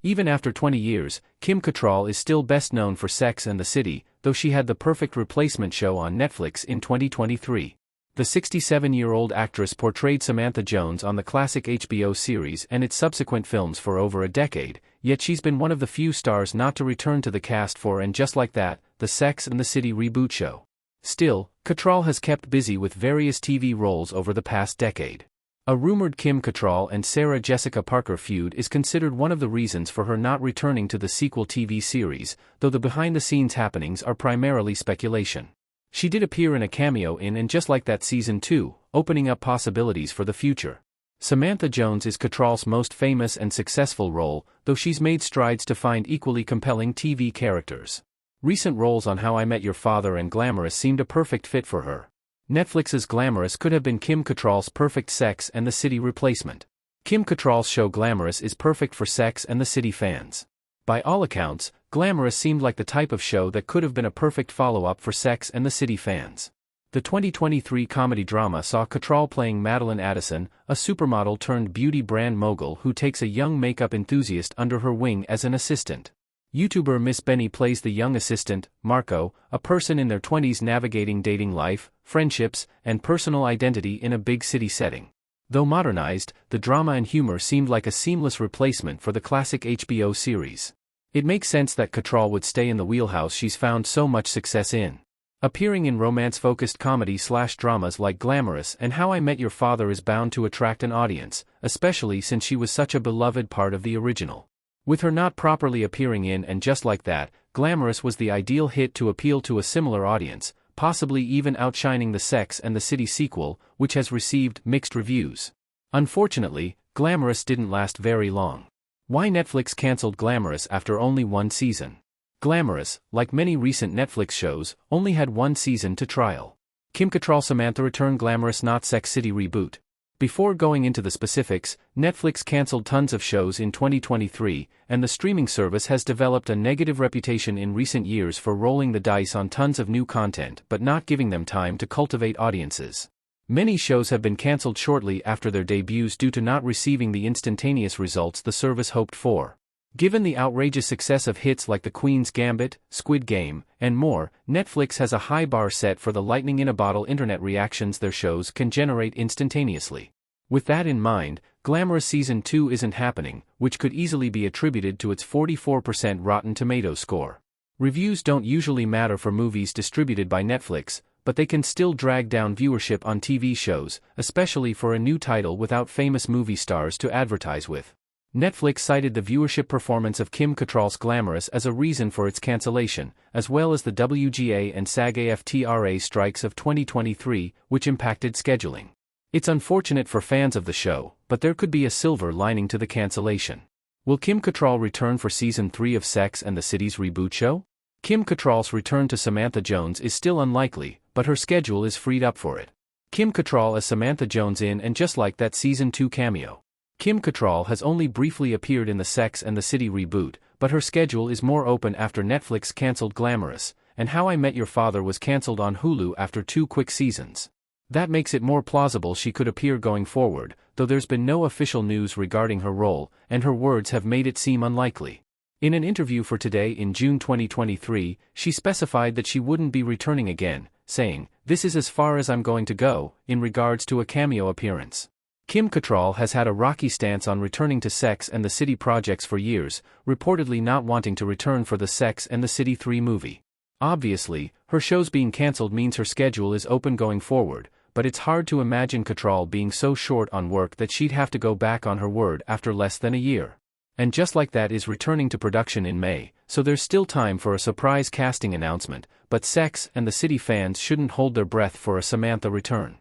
Even after 20 years, Kim Cattrall is still best known for Sex and the City, though she had the perfect replacement show on Netflix in 2023. The 67-year-old actress portrayed Samantha Jones on the classic HBO series and its subsequent films for over a decade, yet she's been one of the few stars not to return to the cast for And Just Like That, the Sex and the City reboot show. Still, Cattrall has kept busy with various TV roles over the past decade. A rumored Kim Cattrall and Sarah Jessica Parker feud is considered one of the reasons for her not returning to the sequel TV series, though the behind-the-scenes happenings are primarily speculation. She did appear in a cameo in And Just Like That Season 2, opening up possibilities for the future. Samantha Jones is Cattrall's most famous and successful role, though she's made strides to find equally compelling TV characters. Recent roles on How I Met Your Father and Glamorous seemed a perfect fit for her. Netflix's Glamorous could have been Kim Cattrall's perfect Sex and the City replacement. Kim Cattrall's show Glamorous is perfect for Sex and the City fans. By all accounts, Glamorous seemed like the type of show that could have been a perfect follow-up for Sex and the City fans. The 2023 comedy drama saw Cattrall playing Madeline Addison, a supermodel turned beauty brand mogul who takes a young makeup enthusiast under her wing as an assistant. YouTuber Miss Benny plays the young assistant, Marco, a person in their 20s navigating dating life, friendships, and personal identity in a big city setting. Though modernized, the drama and humor seemed like a seamless replacement for the classic HBO series. It makes sense that Cattrall would stay in the wheelhouse she's found so much success in. Appearing in romance-focused comedy/dramas like Glamorous and How I Met Your Father is bound to attract an audience, especially since she was such a beloved part of the original. With her not properly appearing in And Just Like That, Glamorous was the ideal hit to appeal to a similar audience, possibly even outshining the Sex and the City sequel, which has received mixed reviews. Unfortunately, Glamorous didn't last very long. Why Netflix canceled Glamorous after only one season? Glamorous, like many recent Netflix shows, only had one season to trial. Kim Cattrall Samantha Return Glamorous Not Sex City reboot. Before going into the specifics, Netflix canceled tons of shows in 2023, and the streaming service has developed a negative reputation in recent years for rolling the dice on tons of new content but not giving them time to cultivate audiences. Many shows have been canceled shortly after their debuts due to not receiving the instantaneous results the service hoped for. Given the outrageous success of hits like The Queen's Gambit, Squid Game, and more, Netflix has a high bar set for the lightning-in-a-bottle internet reactions their shows can generate instantaneously. With that in mind, Glamorous Season 2 isn't happening, which could easily be attributed to its 44% Rotten Tomatoes score. Reviews don't usually matter for movies distributed by Netflix, but they can still drag down viewership on TV shows, especially for a new title without famous movie stars to advertise with. Netflix cited the viewership performance of Kim Cattrall's Glamorous as a reason for its cancellation, as well as the WGA and SAG-AFTRA strikes of 2023, which impacted scheduling. It's unfortunate for fans of the show, but there could be a silver lining to the cancellation. Will Kim Cattrall return for Season 3 of Sex and the City's reboot show? Kim Cattrall's return to Samantha Jones is still unlikely, but her schedule is freed up for it. Kim Cattrall as Samantha Jones in And Just Like That Season 2 cameo. Kim Cattrall has only briefly appeared in the Sex and the City reboot, but her schedule is more open after Netflix canceled Glamorous, and How I Met Your Father was canceled on Hulu after 2 quick seasons. That makes it more plausible she could appear going forward, though there's been no official news regarding her role, and her words have made it seem unlikely. In an interview for Today in June 2023, she specified that she wouldn't be returning again, saying, "This is as far as I'm going to go," in regards to a cameo appearance. Kim Cattrall has had a rocky stance on returning to Sex and the City projects for years, reportedly not wanting to return for the Sex and the City 3 movie. Obviously, her shows being cancelled means her schedule is open going forward, but it's hard to imagine Cattrall being so short on work that she'd have to go back on her word after less than a year. And Just Like That is returning to production in May, so there's still time for a surprise casting announcement, but Sex and the City fans shouldn't hold their breath for a Samantha return.